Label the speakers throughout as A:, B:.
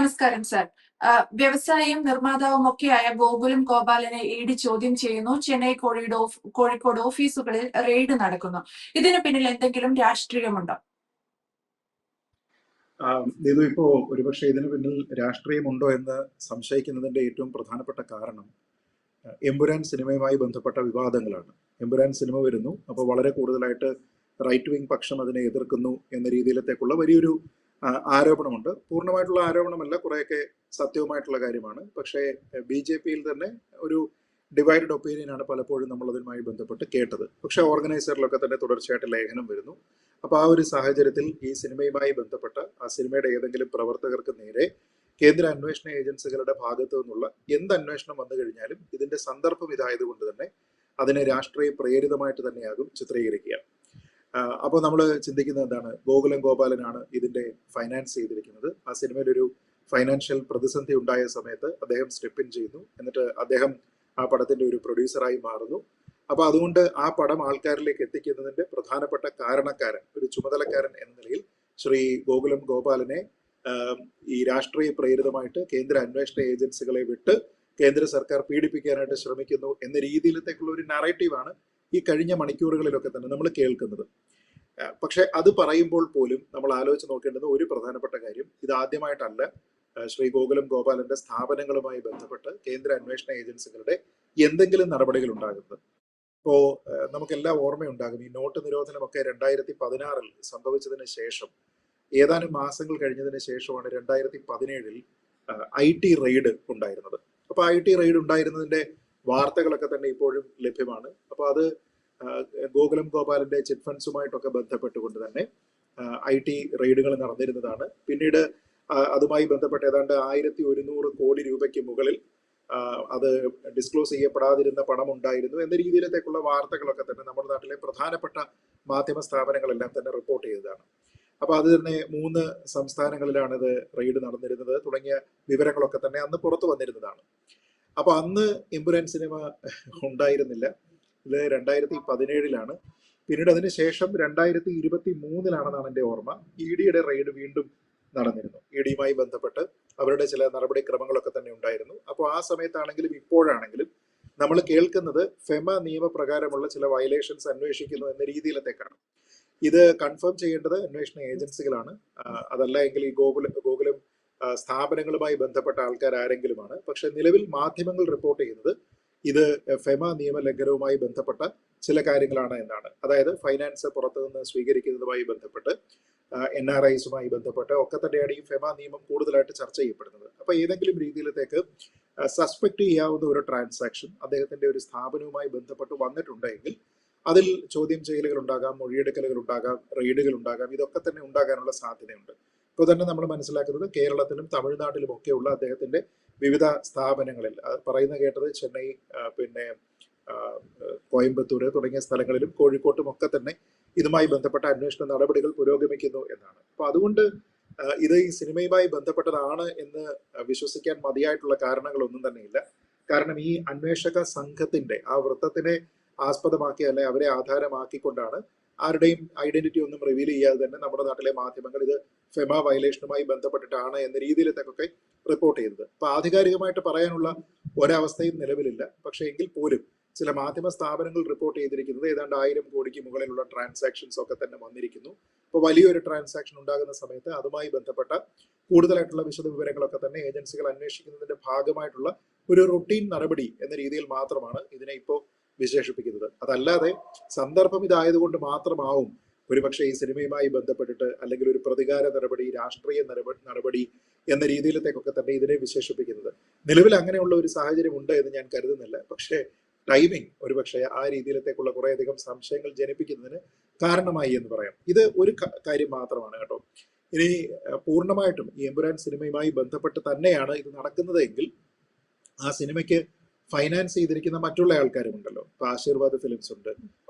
A: നമസ്കാരം sir. വ്യവസായിയും നിർമ്മാതാവും ഒക്കെയായ Gokulam ഗോപാലനെ ED ചോദ്യം ചെയ്യുന്നു. ചെന്നൈ, കോഴിക്കോട് ഓഫീസുകളിൽ റെയ്ഡ് നടക്കുന്നു. ഇതിനു പിന്നിൽ എന്തെങ്കിലും രാഷ്ട്രീയമുണ്ടോ?
B: ഇത് ഇപ്പോ ഒരുപക്ഷെ ഇതിനു പിന്നിൽ രാഷ്ട്രീയമുണ്ടോ എന്ന് സംശയിക്കുന്നതിന്റെ ഏറ്റവും പ്രധാനപ്പെട്ട കാരണം എമ്പുരാൻ സിനിമയുമായി ബന്ധപ്പെട്ട വിവാദങ്ങളാണ്. എമ്പുരാൻ സിനിമ വരുന്നു, അപ്പോൾ വളരെ കൂടുതലായിട്ട് റൈറ്റ് വിങ് പക്ഷം അതിനെ എതിർക്കുന്നു എന്ന രീതിയിലത്തേക്കുള്ള വലിയൊരു ആരോപണമുണ്ട്. പൂർണ്ണമായിട്ടുള്ള ആരോപണമല്ല, കുറേയൊക്കെ സത്യവുമായിട്ടുള്ള കാര്യമാണ്. പക്ഷേ BJP-യിൽ തന്നെ ഒരു ഡിവൈഡഡ് ഒപ്പീനിയനാണ് പലപ്പോഴും നമ്മൾ അതുമായി ബന്ധപ്പെട്ട് കേട്ടത്. പക്ഷെ ഓർഗനൈസറിലൊക്കെ തന്നെ തുടർച്ചയായിട്ട് ലേഖനം വരുന്നു. അപ്പോൾ ആ ഒരു സാഹചര്യത്തിൽ ഈ സിനിമയുമായി ബന്ധപ്പെട്ട ആ സിനിമയുടെ ഏതെങ്കിലും പ്രവർത്തകർക്ക് നേരെ കേന്ദ്ര അന്വേഷണ ഏജൻസികളുടെ ഭാഗത്തു നിന്നുള്ള എന്ത് അന്വേഷണം വന്നു കഴിഞ്ഞാലും ഇതിന്റെ സന്ദർഭം ഇതായതുകൊണ്ട് തന്നെ അതിനെ രാഷ്ട്രീയ പ്രേരിതമായിട്ട് തന്നെയാകും ചിത്രീകരിക്കുക. അപ്പോൾ നമ്മൾ ചിന്തിക്കുന്നത് എന്താണ്? ഗോകുലം ഗോപാലനാണ് ഇതിന്റെ ഫൈനാൻസ് ചെയ്തിരിക്കുന്നത്. ആ സിനിമയിൽ ഒരു ഫൈനാൻഷ്യൽ പ്രതിസന്ധി ഉണ്ടായ സമയത്ത് അദ്ദേഹം സ്റ്റെപ്പ് ഇൻ ചെയ്യുന്നു. എന്നിട്ട് അദ്ദേഹം ആ പടത്തിന്റെ ഒരു പ്രൊഡ്യൂസറായി മാറുന്നു. അപ്പൊ അതുകൊണ്ട് ആ പടം ആൾക്കാരിലേക്ക് എത്തിക്കുന്നതിന്റെ പ്രധാനപ്പെട്ട കാരണക്കാരൻ, ഒരു ചുമതലക്കാരൻ എന്ന നിലയിൽ ശ്രീ ഗോകുലം ഗോപാലനെ ഈ രാഷ്ട്രീയ പ്രേരിതമായിട്ട് കേന്ദ്ര അന്വേഷണ ഏജൻസികളെ വിട്ട് കേന്ദ്ര സർക്കാർ പീഡിപ്പിക്കാനായിട്ട് ശ്രമിക്കുന്നു എന്ന രീതിയിലത്തേക്കുള്ള ഒരു നറേറ്റീവാണ് ഈ കഴിഞ്ഞ മണിക്കൂറുകളിലൊക്കെ തന്നെ നമ്മൾ കേൾക്കുന്നത്. പക്ഷെ അത് പറയുമ്പോൾ പോലും നമ്മൾ ആലോചിച്ച് നോക്കേണ്ടുന്ന ഒരു പ്രധാനപ്പെട്ട കാര്യം, ഇത് ആദ്യമായിട്ടല്ല ശ്രീ ഗോകുലം ഗോപാലന്റെ സ്ഥാപനങ്ങളുമായി ബന്ധപ്പെട്ട് കേന്ദ്ര അന്വേഷണ ഏജൻസികളുടെ എന്തെങ്കിലും നടപടികൾ ഉണ്ടാകുന്നത്. ഇപ്പോ നമുക്കെല്ലാം ഓർമ്മയുണ്ടാകും, ഈ നോട്ട് നിരോധനമൊക്കെ 2016 സംഭവിച്ചതിന് ശേഷം ഏതാനും മാസങ്ങൾ കഴിഞ്ഞതിന് ശേഷമാണ് 2017 IT റെയ്ഡ് ഉണ്ടായിരുന്നത്. അപ്പൊ IT റെയ്ഡ് ഉണ്ടായിരുന്നതിന്റെ വാർത്തകളൊക്കെ തന്നെ ഇപ്പോഴും ലഭ്യമാണ്. അപ്പൊ അത് ഗോകുലം ഗോപാലന്റെ ചിറ്റ് ഫണ്ട്സുമായിട്ടൊക്കെ ബന്ധപ്പെട്ടുകൊണ്ട് തന്നെ IT റെയ്ഡുകൾ നടന്നിരുന്നതാണ്. പിന്നീട് അതുമായി ബന്ധപ്പെട്ട് ഏതാണ്ട് 1100 കോടി രൂപയ്ക്ക് മുകളിൽ അത് ഡിസ്ക്ലോസ് ചെയ്യപ്പെടാതിരുന്ന പണം ഉണ്ടായിരുന്നു എന്ന രീതിയിലത്തേക്കുള്ള വാർത്തകളൊക്കെ തന്നെ നമ്മുടെ നാട്ടിലെ പ്രധാനപ്പെട്ട മാധ്യമ സ്ഥാപനങ്ങളെല്ലാം തന്നെ റിപ്പോർട്ട് ചെയ്തതാണ്. അപ്പൊ അത് തന്നെ 3 സംസ്ഥാനങ്ങളിലാണ് ഇത് റെയ്ഡ് നടന്നിരുന്നത് തുടങ്ങിയ വിവരങ്ങളൊക്കെ തന്നെ അന്ന് പുറത്തു വന്നിരുന്നതാണ്. അപ്പൊ അന്ന് എമ്പുരാൻ സിനിമ ഉണ്ടായിരുന്നില്ല. ഇത് 2017 പിന്നീട് അതിന് ശേഷം 2023 എൻ്റെ ഓർമ്മ ED-യുടെ റെയ്ഡ് വീണ്ടും നടന്നിരുന്നു. ED-യുമായി ബന്ധപ്പെട്ട് അവരുടെ ചില നടപടിക്രമങ്ങളൊക്കെ തന്നെ ഉണ്ടായിരുന്നു. അപ്പോൾ ആ സമയത്താണെങ്കിലും ഇപ്പോഴാണെങ്കിലും നമ്മൾ കേൾക്കുന്നത് ഫെമ നിയമപ്രകാരമുള്ള ചില വയലേഷൻസ് അന്വേഷിക്കുന്നു എന്ന രീതിയിലത്തേക്കാണ്. ഇത് കൺഫേം ചെയ്യേണ്ടത് അന്വേഷണ ഏജൻസികളാണ്. അതല്ല എങ്കിൽ ഈ ഗോകുലം സ്ഥാപനങ്ങളുമായി ബന്ധപ്പെട്ട ആൾക്കാർ ആരെങ്കിലുമാണ്. പക്ഷെ നിലവിൽ മാധ്യമങ്ങൾ റിപ്പോർട്ട് ചെയ്യുന്നത് ഇത് ഫെമ നിയമലംഘനവുമായി ബന്ധപ്പെട്ട ചില കാര്യങ്ങളാണ് എന്നാണ്. അതായത് ഫൈനാൻസ് പുറത്തുനിന്ന് സ്വീകരിക്കുന്നതുമായി ബന്ധപ്പെട്ട് NRIസുമായി ബന്ധപ്പെട്ട് ഒക്കെ തന്നെയാണ് ഈ ഫെമ നിയമം കൂടുതലായിട്ട് ചർച്ച ചെയ്യപ്പെടുന്നത്. അപ്പൊ ഏതെങ്കിലും രീതിയിലത്തേക്ക് സസ്പെക്ട് ചെയ്യാവുന്ന ഒരു ട്രാൻസാക്ഷൻ അദ്ദേഹത്തിന്റെ ഒരു സ്ഥാപനവുമായി ബന്ധപ്പെട്ട് വന്നിട്ടുണ്ടെങ്കിൽ അതിൽ ചോദ്യം ചെയ്യലുകൾ ഉണ്ടാകാം, മൊഴിയെടുക്കലുകൾ ഉണ്ടാകാം, റെയ്ഡുകൾ ഉണ്ടാകാം. ഇതൊക്കെ തന്നെ ഉണ്ടാകാനുള്ള സാധ്യതയുണ്ട്. ഇപ്പോൾ തന്നെ നമ്മൾ മനസ്സിലാക്കുന്നത് കേരളത്തിലും തമിഴ്നാട്ടിലും ഒക്കെയുള്ള അദ്ദേഹത്തിന്റെ വിവിധ സ്ഥാപനങ്ങളിൽ പറയുന്ന കേട്ടത് ചെന്നൈ, പിന്നെ കോയമ്പത്തൂർ തുടങ്ങിയ സ്ഥലങ്ങളിലും കോഴിക്കോട്ടും ഒക്കെ തന്നെ ഇതുമായി ബന്ധപ്പെട്ട അന്വേഷണ നടപടികൾ പുരോഗമിക്കുന്നു എന്നാണ്. അപ്പൊ അതുകൊണ്ട് ഇത് ഈ സിനിമയുമായി ബന്ധപ്പെട്ടതാണ് എന്ന് വിശ്വസിക്കാൻ മതിയായിട്ടുള്ള കാരണങ്ങളൊന്നും തന്നെയില്ല. കാരണം ഈ അന്വേഷക സംഘത്തിന്റെ ആ വൃത്തത്തിനെ ആസ്പദമാക്കി അല്ലെ അവരെ ആധാരമാക്കിക്കൊണ്ടാണ് ആരുടെയും ഐഡന്റിറ്റി ഒന്നും റിവീൽ ചെയ്യാതെ തന്നെ നമ്മുടെ നാട്ടിലെ മാധ്യമങ്ങൾ ഇത് ഫെമ വയലേഷനുമായി ബന്ധപ്പെട്ടിട്ടാണ് എന്ന രീതിയിലത്തൊക്കെ റിപ്പോർട്ട് ചെയ്തത്. അപ്പൊ ആധികാരികമായിട്ട് പറയാനുള്ള ഒരവസ്ഥയും നിലവിലില്ല. പക്ഷെ എങ്കിൽ പോലും ചില മാധ്യമ സ്ഥാപനങ്ങൾ റിപ്പോർട്ട് ചെയ്തിരിക്കുന്നത് ഏതാണ്ട് 1000 കോടിക്ക് മുകളിലുള്ള ട്രാൻസാക്ഷൻസ് ഒക്കെ തന്നെ വന്നിരിക്കുന്നു. അപ്പോൾ വലിയൊരു ട്രാൻസാക്ഷൻ ഉണ്ടാകുന്ന സമയത്ത് അതുമായി ബന്ധപ്പെട്ട കൂടുതലായിട്ടുള്ള വിശദവിവരങ്ങളൊക്കെ തന്നെ ഏജൻസികൾ അന്വേഷിക്കുന്നതിന്റെ ഭാഗമായിട്ടുള്ള ഒരു റുട്ടീൻ നടപടി എന്ന രീതിയിൽ മാത്രമാണ് ഇതിനെ ഇപ്പോൾ വിശേഷിപ്പിക്കുന്നത്. അതല്ലാതെ സന്ദർഭം ഇതായതുകൊണ്ട് മാത്രമാവും ഒരുപക്ഷെ ഈ സിനിമയുമായി ബന്ധപ്പെട്ടിട്ട് അല്ലെങ്കിൽ ഒരു പ്രതികാര നടപടി, രാഷ്ട്രീയ നടപടി എന്ന രീതിയിലത്തേക്കൊക്കെ തന്നെ ഇതിനെ വിശേഷിപ്പിക്കുന്നത്. നിലവിൽ അങ്ങനെയുള്ള ഒരു സാഹചര്യം ഉണ്ട് എന്ന് ഞാൻ കരുതുന്നില്ല. പക്ഷേ ടൈമിംഗ് ഒരുപക്ഷെ ആ രീതിയിലത്തേക്കുള്ള കുറേയധികം സംശയങ്ങൾ ജനിപ്പിക്കുന്നതിന് കാരണമായി എന്ന് പറയാം. ഇത് ഒരു കാര്യം മാത്രമാണ് കേട്ടോ. ഇനി പൂർണ്ണമായിട്ടും ഈ എമ്പുരാൻ സിനിമയുമായി ബന്ധപ്പെട്ട് തന്നെയാണ് ഇത് നടക്കുന്നത് എങ്കിൽ ആ സിനിമയ്ക്ക് ഫൈനാൻസ് ചെയ്തിരിക്കുന്ന മറ്റുള്ള ആൾക്കാരുമുണ്ടല്ലോ. ഇപ്പൊ ആശീർവാദ് ഫിലിംസ് ഉണ്ട്,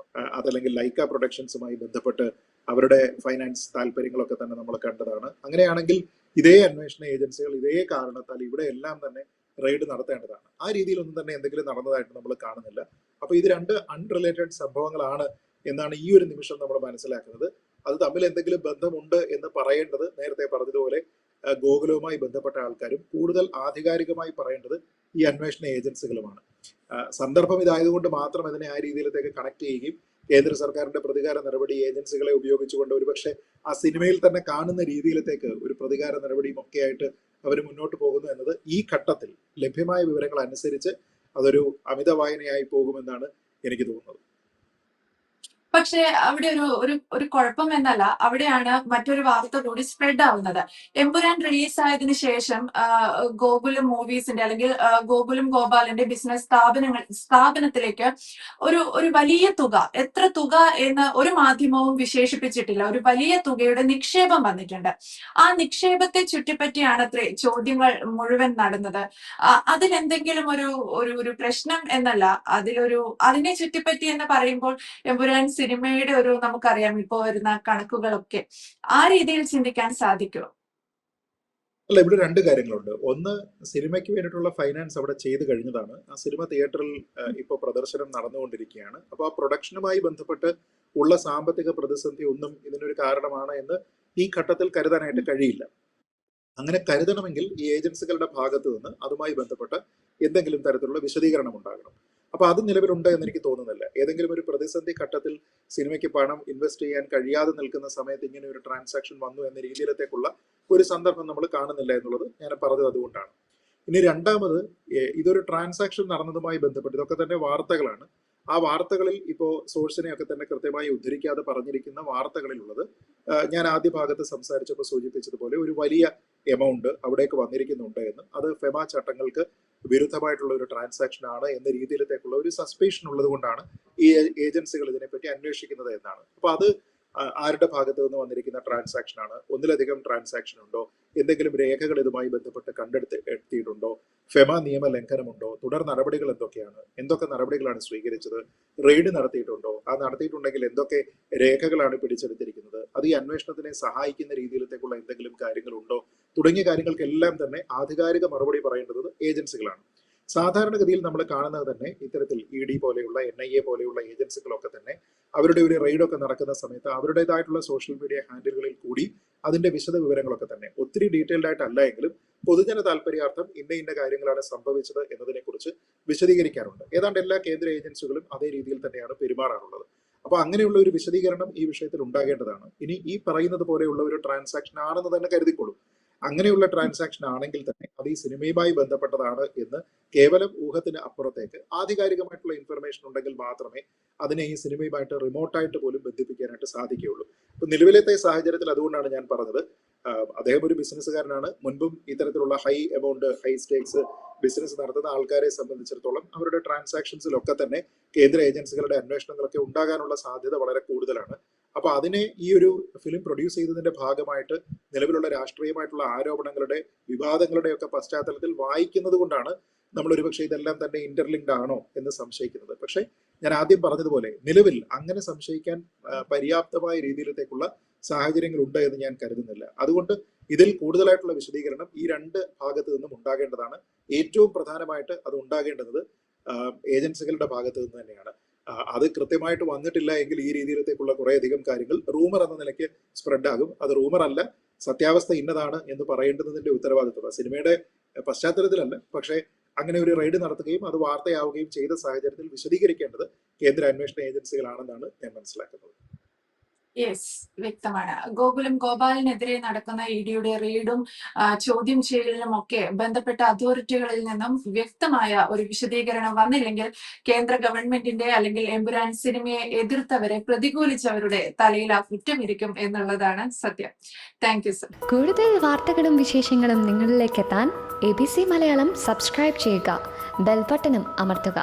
B: അതല്ലെങ്കിൽ ലൈക്ക പ്രൊഡക്ഷൻസുമായി ബന്ധപ്പെട്ട് അവരുടെ ഫൈനാൻസ് താല്പര്യങ്ങളൊക്കെ തന്നെ നമ്മൾ കണ്ടതാണ്. അങ്ങനെയാണെങ്കിൽ ഇതേ അന്വേഷണ ഏജൻസികൾ ഇതേ കാരണത്താൽ ഇവിടെ എല്ലാം തന്നെ റെയ്ഡ് നടത്തേണ്ടതാണ്. ആ രീതിയിലൊന്നും തന്നെ എന്തെങ്കിലും നടന്നതായിട്ട് നമ്മൾ കാണുന്നില്ല. അപ്പൊ ഇത് 2 അൺറിലേറ്റഡ് സംഭവങ്ങളാണ് എന്നാണ് ഈ ഒരു നിമിഷം നമ്മൾ മനസ്സിലാക്കുന്നത്. അത് തമ്മിൽ എന്തെങ്കിലും ബന്ധമുണ്ട് എന്ന് പറയേണ്ടത് നേരത്തെ പറഞ്ഞതുപോലെ ഗോകുലവുമായി ബന്ധപ്പെട്ട ആൾക്കാരും കൂടുതൽ ആധികാരികമായി പറയേണ്ടത് ഈ അന്വേഷണ ഏജൻസികളുമാണ്. സന്ദർഭം ഇതായതുകൊണ്ട് മാത്രം അതിനെ ആ രീതിയിലത്തേക്ക് കണക്ട് ചെയ്യുകയും കേന്ദ്ര സർക്കാരിന്റെ പ്രതികാര നടപടി ഏജൻസികളെ ഉപയോഗിച്ചുകൊണ്ട് ഒരുപക്ഷെ ആ സിനിമയിൽ തന്നെ കാണുന്ന രീതിയിലത്തേക്ക് ഒരു പ്രതികാര നടപടിയും ഒക്കെ ആയിട്ട് അവർ മുന്നോട്ട് പോകുന്നു എന്നത് ഈ ഘട്ടത്തിൽ ലഭ്യമായ വിവരങ്ങൾ അനുസരിച്ച് അതൊരു അമിത വായനയായി പോകുമെന്നാണ് എനിക്ക് തോന്നുന്നത്.
A: പക്ഷേ അവിടെ ഒരു കുഴപ്പം എന്നല്ല, അവിടെയാണ് മറ്റൊരു വാർത്ത കൂടി സ്പ്രെഡ് ആവുന്നത്. എമ്പുരാൻ റിലീസായതിനു ശേഷം ഗോകുലം മൂവീസിന്റെ അല്ലെങ്കിൽ ഗോകുലം ഗോപാലന്റെ ബിസിനസ് സ്ഥാപനത്തിലേക്ക് ഒരു വലിയ തുക, എത്ര തുക എന്ന് ഒരു മാധ്യമവും വിശേഷിപ്പിച്ചിട്ടില്ല, ഒരു വലിയ തുകയുടെ നിക്ഷേപം വന്നിട്ടുണ്ട്. ആ നിക്ഷേപത്തെ ചുറ്റിപ്പറ്റിയാണ് ചോദ്യങ്ങൾ മുഴുവൻ നടന്നത്. അതിലെന്തെങ്കിലും ഒരു പ്രശ്നം എന്നല്ല, അതിനെ ചുറ്റിപ്പറ്റി എന്ന് പറയുമ്പോൾ എമ്പുരാൻ സിനിമയുടെ നമുക്കറിയാം ഇപ്പോൾ വരുന്ന കണക്കുകളൊക്കെ, ആ രീതിയിൽ ചിന്തിക്കാൻ സാധിക്കുമോ?
B: അല്ല, ഇവിടെ രണ്ട് കാര്യങ്ങളുണ്ട്. ഒന്ന്, സിനിമയ്ക്ക് വേണ്ടിയിട്ടുള്ള ഫൈനാൻസ് അവിടെ ചെയ്തു കഴിഞ്ഞതാണ്. ആ സിനിമ തിയേറ്ററിൽ ഇപ്പോൾ പ്രദർശനം നടന്നുകൊണ്ടിരിക്കുകയാണ്. അപ്പോൾ ആ പ്രൊഡക്ഷനുമായി ബന്ധപ്പെട്ട് ഉള്ള സാമ്പത്തിക പ്രതിസന്ധി ഒന്നും ഇതിനൊരു കാരണമാണ് എന്ന് ഈ ഘട്ടത്തിൽ കരുതാനായിട്ട് കഴിയില്ല. അങ്ങനെ കരുതണമെങ്കിൽ ഈ ഏജൻസികളുടെ ഭാഗത്ത് നിന്ന് അതുമായി ബന്ധപ്പെട്ട് എന്തെങ്കിലും തരത്തിലുള്ള വിശദീകരണം ഉണ്ടാകണം. അപ്പൊ അത് നിലവിലുണ്ട് എന്ന് എനിക്ക് തോന്നുന്നില്ല. ഏതെങ്കിലും ഒരു പ്രതിസന്ധി ഘട്ടത്തിൽ സിനിമയ്ക്ക് പണം ഇൻവെസ്റ്റ് ചെയ്യാൻ കഴിയാതെ നിൽക്കുന്ന സമയത്ത് ഇങ്ങനെ ഒരു ട്രാൻസാക്ഷൻ വന്നു എന്ന രീതിയിലത്തേക്കുള്ള ഒരു സന്ദർഭം നമ്മൾ കാണുന്നില്ല എന്നുള്ളത് ഞാൻ പറഞ്ഞത് അതുകൊണ്ടാണ്. ഇനി രണ്ടാമത്, ഇതൊരു ട്രാൻസാക്ഷൻ നടന്നതുമായി ബന്ധപ്പെട്ട് ഇതൊക്കെ തന്നെ വാർത്തകളാണ്. ആ വാർത്തകളിൽ ഇപ്പോൾ സോഴ്സിനെയൊക്കെ തന്നെ കൃത്യമായി ഉദ്ധരിക്കാതെ പറഞ്ഞിരിക്കുന്ന വാർത്തകളിലുള്ളത് ഞാൻ ആദ്യ ഭാഗത്ത് സംസാരിച്ചപ്പോൾ സൂചിപ്പിച്ചതുപോലെ ഒരു വലിയ എമൗണ്ട് അവിടേക്ക് വന്നിരിക്കുന്നുണ്ട് എന്ന്, അത് ഫെമ ചട്ടങ്ങൾക്ക് വിരുദ്ധമായിട്ടുള്ള ഒരു ട്രാൻസാക്ഷൻ ആണ് എന്ന രീതിയിലത്തേക്കുള്ള ഒരു സസ്പെഷൻ ഉള്ളത് കൊണ്ടാണ് ഈ ഏജൻസികൾ ഇതിനെപ്പറ്റി അന്വേഷിക്കുന്നത് എന്നാണ്. അപ്പൊ അത് ആരുടെ ഭാഗത്ത് നിന്ന് വന്നിരിക്കുന്ന ട്രാൻസാക്ഷൻ ആണ്, ഒന്നിലധികം ട്രാൻസാക്ഷൻ ഉണ്ടോ, എന്തെങ്കിലും രേഖകൾ ഇതുമായി ബന്ധപ്പെട്ട് കണ്ടെടുത്തിട്ടുണ്ടോ, ഫെമ നിയമ ലംഘനമുണ്ടോ, തുടർ നടപടികൾ എന്തൊക്കെയാണ്, എന്തൊക്കെ നടപടികളാണ് സ്വീകരിച്ചത്, റെയ്ഡ് നടത്തിയിട്ടുണ്ടോ, ആ നടത്തിയിട്ടുണ്ടെങ്കിൽ എന്തൊക്കെ രേഖകളാണ് പിടിച്ചെടുത്തിരിക്കുന്നത്, അത് ഈ അന്വേഷണത്തിനെ സഹായിക്കുന്ന രീതിയിലത്തേക്കുള്ള എന്തെങ്കിലും കാര്യങ്ങളുണ്ടോ തുടങ്ങിയ കാര്യങ്ങൾക്കെല്ലാം തന്നെ ആധികാരിക മറുപടി പറയേണ്ടത് ഏജൻസികളാണ്. സാധാരണഗതിയിൽ നമ്മൾ കാണുന്നത് തന്നെ ഇത്തരത്തിൽ ED പോലെയുള്ള NIA പോലെയുള്ള ഏജൻസികളൊക്കെ തന്നെ അവരുടെ ഒരു റെയ്ഡൊക്കെ നടക്കുന്ന സമയത്ത് അവരുടേതായിട്ടുള്ള സോഷ്യൽ മീഡിയ ഹാൻഡിലുകളിൽ കൂടി അതിന്റെ വിശദ വിവരങ്ങളൊക്കെ തന്നെ ഒത്തിരി ഡീറ്റെയിൽഡ് ആയിട്ടല്ല എങ്കിലും പൊതുജന താല്പര്യാർത്ഥം ഇന്ന കാര്യങ്ങളാണ് സംഭവിച്ചത് എന്നതിനെ കുറിച്ച് വിശദീകരിക്കാറുണ്ട്. ഏതാണ്ട് എല്ലാ കേന്ദ്ര ഏജൻസികളും അതേ രീതിയിൽ തന്നെയാണ് പെരുമാറാറുള്ളത്. അപ്പൊ അങ്ങനെയുള്ള ഒരു വിശദീകരണം ഈ വിഷയത്തിൽ ഉണ്ടാകേണ്ടതാണ്. ഇനി ഈ പറയുന്നത് പോലെയുള്ള ഒരു ട്രാൻസാക്ഷൻ ആണെന്ന് തന്നെ കരുതിക്കൊള്ളും. അങ്ങനെയുള്ള ട്രാൻസാക്ഷൻ ആണെങ്കിൽ തന്നെ അത് ഈ സിനിമയുമായി ബന്ധപ്പെട്ടതാണ് എന്ന് കേവലം ഊഹത്തിന് അപ്പുറത്തേക്ക് ആധികാരികമായിട്ടുള്ള ഇൻഫർമേഷൻ ഉണ്ടെങ്കിൽ മാത്രമേ അതിനെ ഈ സിനിമയുമായിട്ട് റിമോട്ടായിട്ട് പോലും ബന്ധിപ്പിക്കാനായിട്ട് സാധിക്കുകയുള്ളൂ. അപ്പൊ നിലവിലത്തെ സാഹചര്യത്തിൽ അതുകൊണ്ടാണ് ഞാൻ പറഞ്ഞത്, അദ്ദേഹം ഒരു ബിസിനസ്സുകാരനാണ്. മുൻപും ഇത്തരത്തിലുള്ള high amount, high stakes business നടത്തുന്ന ആൾക്കാരെ സംബന്ധിച്ചിടത്തോളം അവരുടെ ട്രാൻസാക്ഷൻസിലൊക്കെ തന്നെ കേന്ദ്ര ഏജൻസികളുടെ അന്വേഷണങ്ങളൊക്കെ ഉണ്ടാകാനുള്ള സാധ്യത വളരെ കൂടുതലാണ്. അപ്പൊ അതിനെ ഈ ഒരു ഫിലിം പ്രൊഡ്യൂസ് ചെയ്തതിന്റെ ഭാഗമായിട്ട് നിലവിലുള്ള രാഷ്ട്രീയമായിട്ടുള്ള ആരോപണങ്ങളുടെ, വിവാദങ്ങളുടെ ഒക്കെ പശ്ചാത്തലത്തിൽ വായിക്കുന്നത് കൊണ്ടാണ് നമ്മൾ ഒരുപക്ഷെ ഇതെല്ലാം തന്നെ ഇന്റർലിങ്ക്ഡ് ആണോ എന്ന് സംശയിക്കുന്നത്. പക്ഷെ ഞാൻ ആദ്യം പറഞ്ഞതുപോലെ നിലവിൽ അങ്ങനെ സംശയിക്കാൻ പര്യാപ്തമായ രീതിയിലത്തേക്കുള്ള സാഹചര്യങ്ങൾ ഉണ്ട് എന്ന് ഞാൻ കരുതുന്നില്ല. അതുകൊണ്ട് ഇതിൽ കൂടുതലായിട്ടുള്ള വിശദീകരണം ഈ രണ്ട് ഭാഗത്തു നിന്നും ഉണ്ടാകേണ്ടതാണ്. ഏറ്റവും പ്രധാനമായിട്ട് അത് ഉണ്ടാകേണ്ടത് ഏജൻസികളുടെ ഭാഗത്തു നിന്ന് തന്നെയാണ്. അത് കൃത്യമായിട്ട് വന്നിട്ടില്ല എങ്കിൽ ഈ രീതിയിലത്തേക്കുള്ള കുറേയധികം കാര്യങ്ങൾ റൂമർ എന്ന നിലയ്ക്ക് സ്പ്രെഡ് ആകും. അത് റൂമർ അല്ല, സത്യാവസ്ഥ ഇന്നതാണ് എന്ന് പറയേണ്ടതിന്റെ ഉത്തരവാദിത്വം സിനിമയുടെ പശ്ചാത്തലത്തിലല്ല, പക്ഷേ അങ്ങനെ ഒരു റെയ്ഡ് നടത്തുകയും അത് വാർത്തയാവുകയും ചെയ്ത സാഹചര്യത്തിൽ വിശദീകരിക്കേണ്ടത് കേന്ദ്ര അന്വേഷണ ഏജൻസികളാണെന്നാണ് ഞാൻ മനസ്സിലാക്കുന്നത്.
A: യെസ്, വ്യക്തമാണ്. ഗോകുലം ഗോപാലിനെതിരെ നടക്കുന്ന EDയുടെ റെയ്ഡും ചോദ്യം ചെയ്യലിനും ഒക്കെ ബന്ധപ്പെട്ട അതോറിറ്റികളിൽ നിന്നും വ്യക്തമായ ഒരു വിശദീകരണം വന്നില്ലെങ്കിൽ കേന്ദ്ര ഗവൺമെന്റിന്റെ അല്ലെങ്കിൽ എമ്പുരാൻ സിനിമയെ എതിർത്തവരെ പ്രതികൂലിച്ചവരുടെ തലയിൽ ആ കുറ്റം ഇരിക്കും എന്നുള്ളതാണ് സത്യം. Thank you sir.
C: കൂടുതൽ വാർത്തകളും വിശേഷങ്ങളും നിങ്ങളിലേക്ക് എത്താൻ ABC മലയാളം സബ്സ്ക്രൈബ് ചെയ്യുക, ബെൽ ബട്ടണും അമർത്തുക.